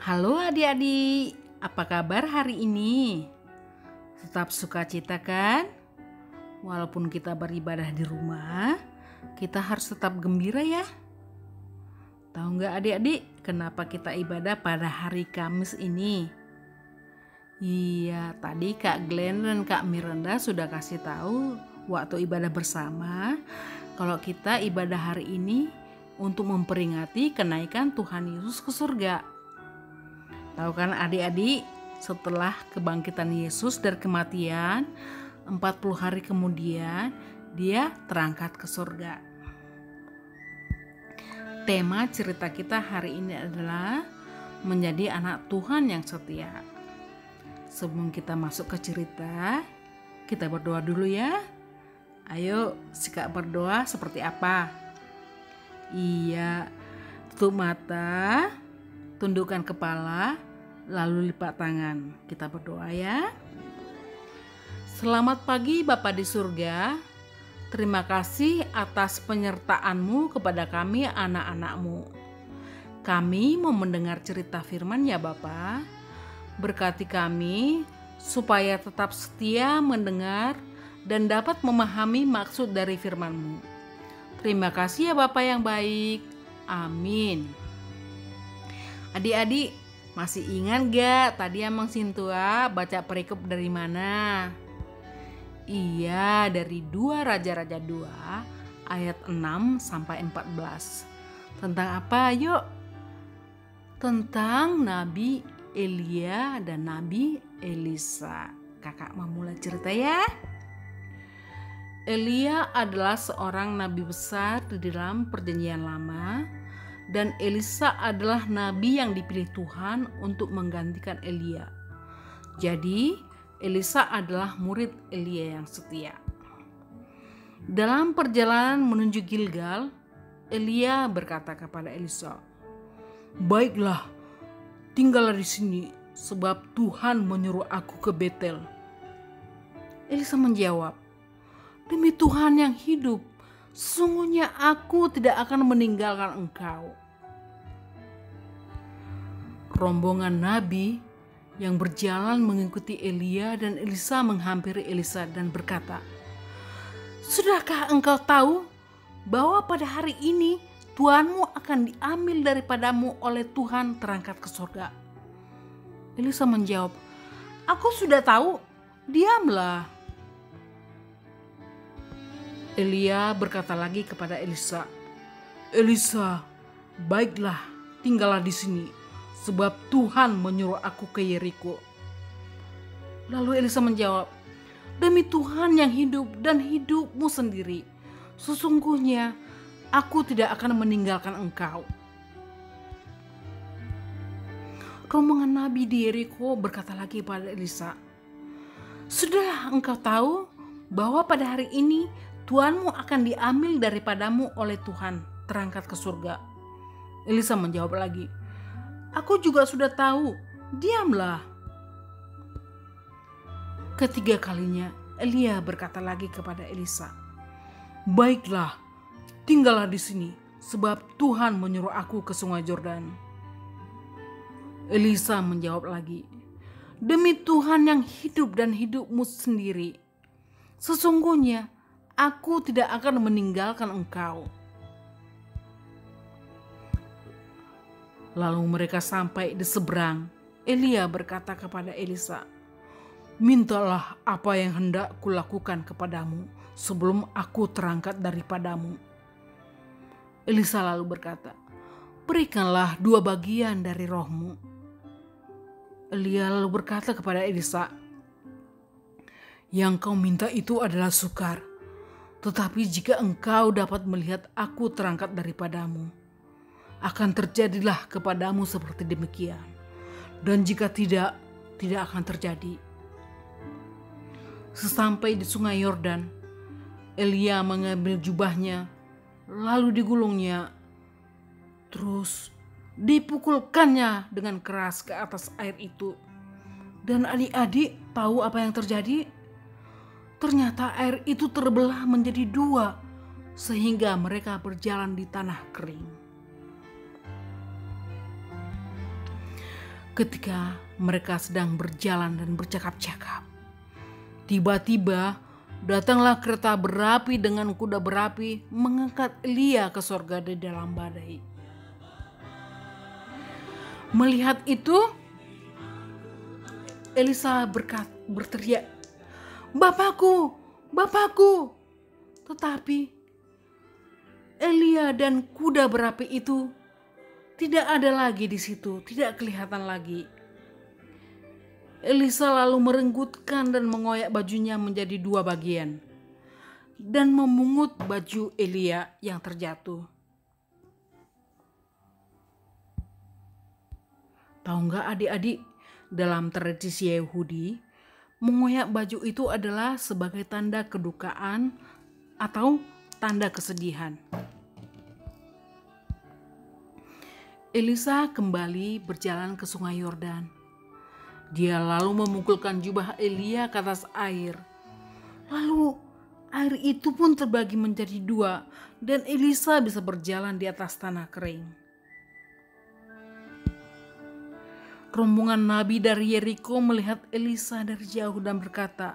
Halo adik-adik, apa kabar hari ini? Tetap sukacita kan? Walaupun kita beribadah di rumah, kita harus tetap gembira ya. Tahu nggak adik-adik, kenapa kita ibadah pada hari Kamis ini? Iya, tadi Kak Glenn dan Kak Miranda sudah kasih tahu waktu ibadah bersama kalau kita ibadah hari ini untuk memperingati kenaikan Tuhan Yesus ke surga. Tahu kan adik-adik, setelah kebangkitan Yesus dari kematian, 40 hari kemudian dia terangkat ke surga. Tema cerita kita hari ini adalah menjadi anak Tuhan yang setia. Sebelum kita masuk ke cerita, kita berdoa dulu ya. Ayo, sikap berdoa seperti apa? Iya, tutup mata, tundukkan kepala, lalu lipat tangan. Kita berdoa ya. Selamat pagi Bapa di surga. Terima kasih atas penyertaan-Mu kepada kami anak-anak-Mu. Kami mau mendengar cerita firman ya Bapa. Berkati kami supaya tetap setia mendengar dan dapat memahami maksud dari firman-Mu. Terima kasih ya Bapa yang baik. Amin. Adik-adik, masih ingat gak tadi Amang Sintua baca perikop dari mana? Iya, dari 2 Raja-Raja 2 ayat 6 sampai 14. Tentang apa yuk? Tentang Nabi Elia dan Nabi Elisa. Kakak mau mulai cerita ya. Elia adalah seorang nabi besar di dalam perjanjian lama, dan Elisa adalah nabi yang dipilih Tuhan untuk menggantikan Elia. Jadi Elisa adalah murid Elia yang setia. Dalam perjalanan menuju Gilgal, Elia berkata kepada Elisa, "Baiklah, tinggallah di sini sebab Tuhan menyuruh aku ke Betel." Elisa menjawab, "Demi Tuhan yang hidup, sesungguhnya aku tidak akan meninggalkan engkau." Rombongan nabi yang berjalan mengikuti Elia dan Elisa menghampiri Elisa dan berkata, "Sudahkah engkau tahu bahwa pada hari ini Tuhanmu akan diambil daripadamu oleh Tuhan terangkat ke surga?" Elisa menjawab, "Aku sudah tahu, diamlah." Elia berkata lagi kepada Elisa, "Elisa, baiklah, tinggallah di sini, sebab Tuhan menyuruh aku ke Yeriko." Lalu Elisa menjawab, "Demi Tuhan yang hidup dan hidupmu sendiri, sesungguhnya aku tidak akan meninggalkan engkau." Rombongan nabi di Yeriko berkata lagi pada Elisa, "Sudah engkau tahu bahwa pada hari ini Tuhanmu akan diambil daripadamu oleh Tuhan terangkat ke surga?" Elisa menjawab lagi, "Aku juga sudah tahu, diamlah." Ketiga kalinya Elia berkata lagi kepada Elisa, "Baiklah, tinggallah di sini, sebab Tuhan menyuruh aku ke sungai Yordan." Elisa menjawab lagi, "Demi Tuhan yang hidup dan hidupmu sendiri, sesungguhnya aku tidak akan meninggalkan engkau." Lalu mereka sampai di seberang. Elia berkata kepada Elisa, "Mintalah apa yang hendak kulakukan kepadamu sebelum aku terangkat daripadamu." Elisa lalu berkata, "Berikanlah 2 bagian dari rohmu." Elia lalu berkata kepada Elisa, "Yang kau minta itu adalah sukar, tetapi jika engkau dapat melihat aku terangkat daripadamu, akan terjadilah kepadamu seperti demikian. Dan jika tidak, tidak akan terjadi." Sesampai di sungai Yordan, Elia mengambil jubahnya, lalu digulungnya, terus dipukulkannya dengan keras ke atas air itu. Dan adik-adik tahu apa yang terjadi? Ternyata air itu terbelah menjadi 2, sehingga mereka berjalan di tanah kering. Ketika mereka sedang berjalan dan bercakap-cakap, tiba-tiba datanglah kereta berapi dengan kuda berapi mengangkat Elia ke sorga di dalam badai. Melihat itu, Elisa berteriak, "Bapakku, Bapakku!" Tetapi Elia dan kuda berapi itu tidak ada lagi di situ, tidak kelihatan lagi. Elisa lalu merenggutkan dan mengoyak bajunya menjadi 2 bagian dan memungut baju Elia yang terjatuh. Tahu nggak adik-adik, dalam tradisi Yahudi, mengoyak baju itu adalah sebagai tanda kedukaan atau tanda kesedihan. Elisa kembali berjalan ke sungai Yordan. Dia lalu memukulkan jubah Elia ke atas air. Lalu air itu pun terbagi menjadi 2 dan Elisa bisa berjalan di atas tanah kering. Rombongan nabi dari Yeriko melihat Elisa dari jauh dan berkata,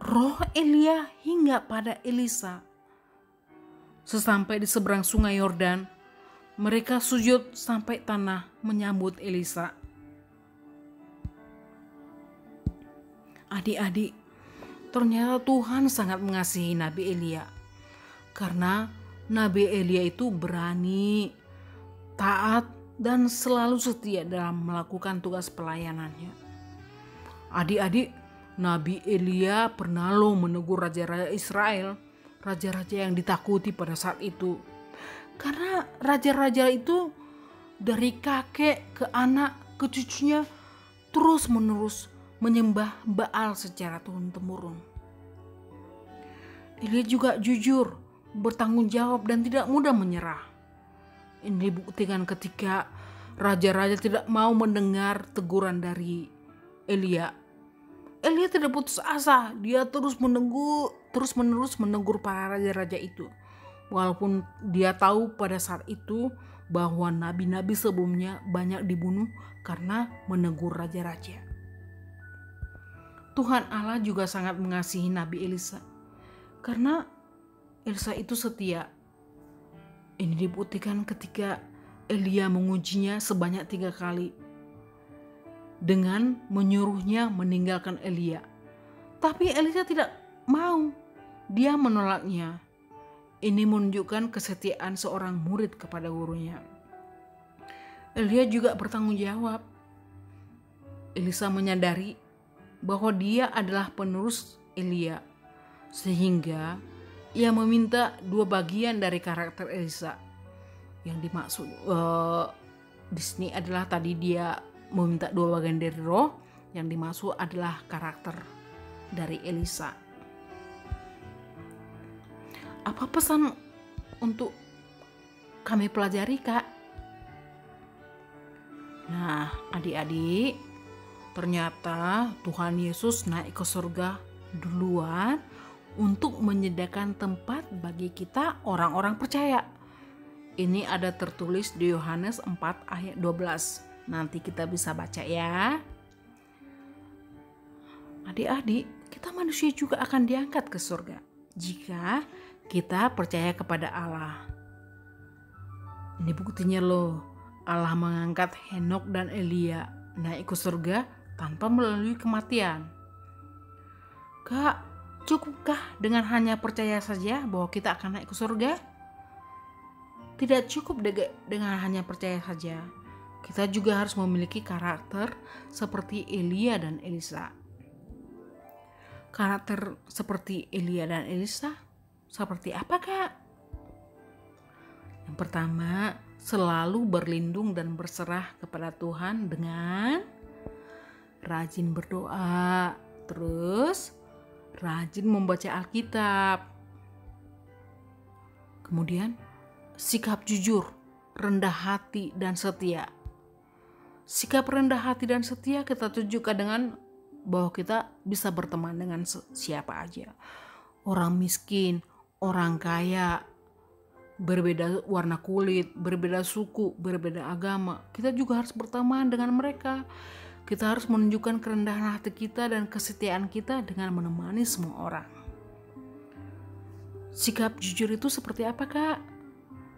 "Roh Elia hingga pada Elisa." Sesampai di seberang sungai Yordan, mereka sujud sampai tanah menyambut Elisa. Adik-adik, ternyata Tuhan sangat mengasihi Nabi Elia. Karena Nabi Elia itu berani, taat, dan selalu setia dalam melakukan tugas pelayanannya. Adik-adik, Nabi Elia pernah menegur raja-raja Israel, raja-raja yang ditakuti pada saat itu. Karena raja-raja itu dari kakek ke anak ke cucunya terus-menerus menyembah Baal secara turun-temurun. Elia juga jujur, bertanggung jawab dan tidak mudah menyerah. Ini dibuktikan ketika raja-raja tidak mau mendengar teguran dari Elia. Elia tidak putus asa, dia terus-menerus menegur para raja-raja itu. Walaupun dia tahu pada saat itu bahwa nabi-nabi sebelumnya banyak dibunuh karena menegur raja-raja. Tuhan Allah juga sangat mengasihi Nabi Elisa karena Elisa itu setia. Ini dibuktikan ketika Elia mengujinya sebanyak 3 kali dengan menyuruhnya meninggalkan Elia. Tapi Elisa tidak mau, dia menolaknya. Ini menunjukkan kesetiaan seorang murid kepada gurunya. Elia juga bertanggung jawab. Elisa menyadari bahwa dia adalah penerus Elia, sehingga ia meminta 2 bagian dari karakter Elisa. Yang dimaksud di sini adalah tadi dia meminta 2 bagian dari roh, yang dimaksud adalah karakter dari Elisa. Apa pesan untuk kami pelajari, Kak? Nah, adik-adik, ternyata Tuhan Yesus naik ke surga duluan untuk menyediakan tempat bagi kita orang-orang percaya. Ini ada tertulis di Yohanes 4 ayat 12. Nanti kita bisa baca ya. Adik-adik, kita manusia juga akan diangkat ke surga jika kita percaya kepada Allah. Ini buktinya Allah mengangkat Henokh dan Elia naik ke surga tanpa melalui kematian. Kak, cukupkah dengan hanya percaya saja bahwa kita akan naik ke surga? Tidak cukup dengan hanya percaya saja. Kita juga harus memiliki karakter seperti Elia dan Elisa. Karakter seperti Elia dan Elisa seperti apa, Kak? Yang pertama, selalu berlindung dan berserah kepada Tuhan dengan rajin berdoa, terus rajin membaca Alkitab. Kemudian, sikap jujur, rendah hati, dan setia. Sikap rendah hati dan setia kita tunjukkan dengan bahwa kita bisa berteman dengan siapa aja. Orang miskin, orang kaya, berbeda warna kulit, berbeda suku, berbeda agama. Kita juga harus berteman dengan mereka. Kita harus menunjukkan kerendahan hati kita dan kesetiaan kita dengan menemani semua orang. Sikap jujur itu seperti apa, Kak?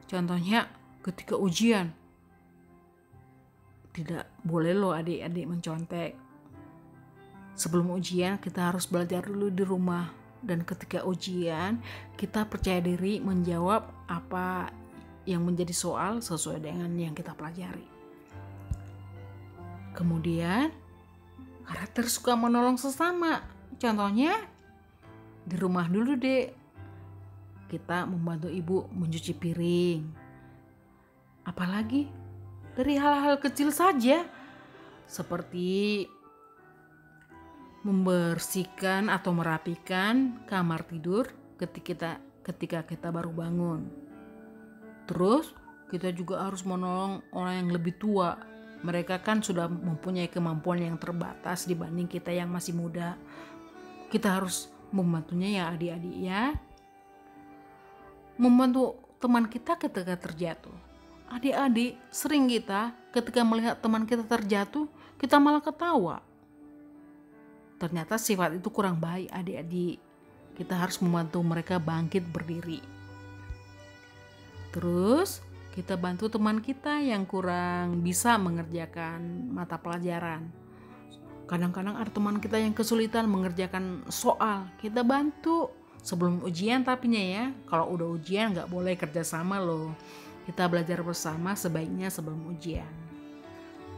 Contohnya ketika ujian. Tidak boleh loh adik-adik mencontek. Sebelum ujian kita harus belajar dulu di rumah. Dan ketika ujian kita percaya diri menjawab apa yang menjadi soal sesuai dengan yang kita pelajari. Kemudian karakter suka menolong sesama. Contohnya di rumah dulu deh, kita membantu ibu mencuci piring. Apalagi dari hal-hal kecil saja seperti membersihkan atau merapikan kamar tidur ketika kita baru bangun. Terus kita juga harus menolong orang yang lebih tua. Mereka kan sudah mempunyai kemampuan yang terbatas dibanding kita yang masih muda. Kita harus membantunya ya adik-adik ya. Membantu teman kita ketika terjatuh. Adik-adik, sering kita ketika melihat teman kita terjatuh, kita malah ketawa. Ternyata sifat itu kurang baik adik-adik. Kita harus membantu mereka bangkit berdiri. Terus kita bantu teman kita yang kurang bisa mengerjakan mata pelajaran. Kadang-kadang ada teman kita yang kesulitan mengerjakan soal. Kita bantu sebelum ujian tapinya ya. Kalau udah ujian gak boleh kerjasama loh. Kita belajar bersama sebaiknya sebelum ujian.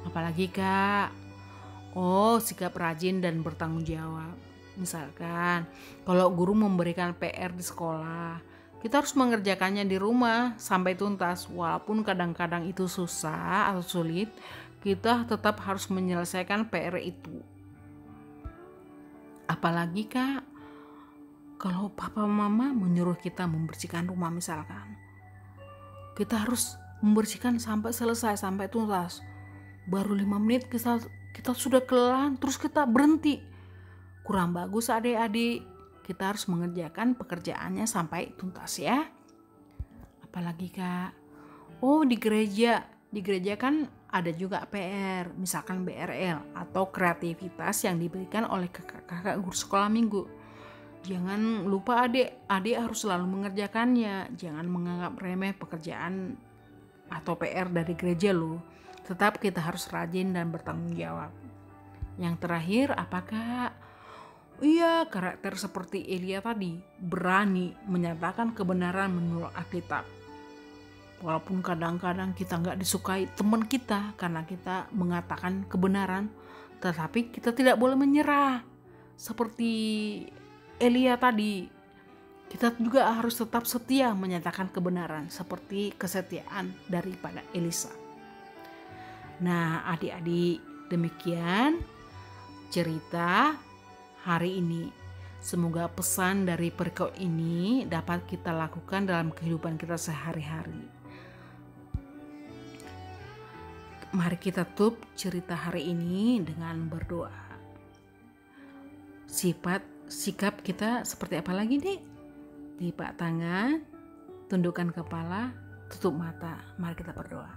Apalagi Kak, sikap rajin dan bertanggung jawab. Misalkan, kalau guru memberikan PR di sekolah, kita harus mengerjakannya di rumah sampai tuntas. Walaupun kadang-kadang itu susah atau sulit, kita tetap harus menyelesaikan PR itu. Apalagi Kak, kalau papa mama menyuruh kita membersihkan rumah misalkan, kita harus membersihkan sampai selesai, sampai tuntas. Baru 5 menit kita sudah kelelahan, terus kita berhenti. Kurang bagus adik-adik. Kita harus mengerjakan pekerjaannya sampai tuntas ya. Apalagi Kak, di gereja kan ada juga PR, misalkan BRL atau kreativitas yang diberikan oleh kakak-kakak guru sekolah minggu. Jangan lupa adik harus selalu mengerjakannya. Jangan menganggap remeh pekerjaan atau PR dari gereja loh. Tetap kita harus rajin dan bertanggung jawab. Yang terakhir apakah? Iya, karakter seperti Elia tadi, berani menyatakan kebenaran menurut Alkitab. Walaupun kadang-kadang kita gak disukai teman kita karena kita mengatakan kebenaran, tetapi kita tidak boleh menyerah. Seperti Elia tadi, kita juga harus tetap setia menyatakan kebenaran seperti kesetiaan daripada Elisa. Nah adik-adik, demikian cerita hari ini. Semoga pesan dari perikop ini dapat kita lakukan dalam kehidupan kita sehari-hari. Mari kita tutup cerita hari ini dengan berdoa. Sikap kita seperti apa lagi nih? Lipat tangan, tundukkan kepala, tutup mata. Mari kita berdoa.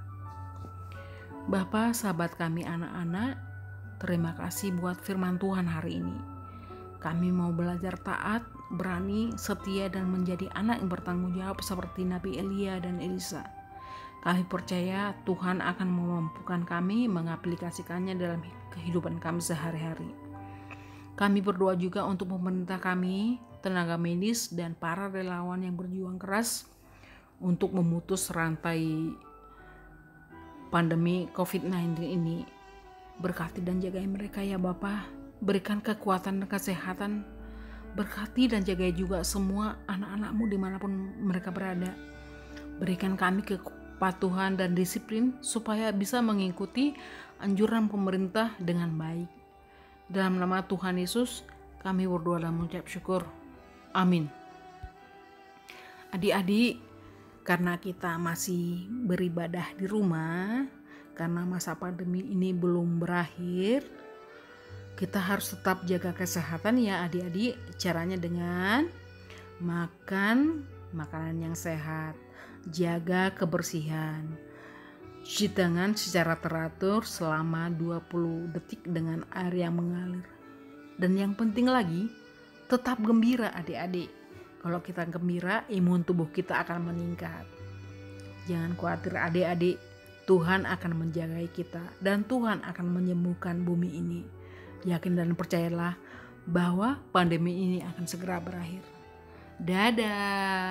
Bapa, sahabat kami anak-anak, terima kasih buat firman Tuhan hari ini. Kami mau belajar taat, berani, setia, dan menjadi anak yang bertanggung jawab seperti Nabi Elia dan Elisa. Kami percaya Tuhan akan memampukan kami mengaplikasikannya dalam kehidupan kami sehari-hari. Kami berdoa juga untuk pemerintah kami, tenaga medis, dan para relawan yang berjuang keras untuk memutus rantai pandemi COVID-19 ini. Berkati dan jagai mereka ya Bapa. Berikan kekuatan dan kesehatan. Berkati dan jagai juga semua anak-anak-Mu dimanapun mereka berada. Berikan kami kepatuhan dan disiplin supaya bisa mengikuti anjuran pemerintah dengan baik. Dalam nama Tuhan Yesus kami berdoa dan mengucap syukur. Amin. Adik-adik, karena kita masih beribadah di rumah, karena masa pandemi ini belum berakhir, kita harus tetap jaga kesehatan ya adik-adik. Caranya dengan makan makanan yang sehat, Jaga kebersihan. Cuci tangan secara teratur selama 20 detik dengan air yang mengalir. Dan yang penting lagi, tetap gembira adik-adik. Kalau kita gembira, imun tubuh kita akan meningkat. Jangan khawatir adik-adik, Tuhan akan menjaga kita dan Tuhan akan menyembuhkan bumi ini. Yakin dan percayalah bahwa pandemi ini akan segera berakhir. Dadah.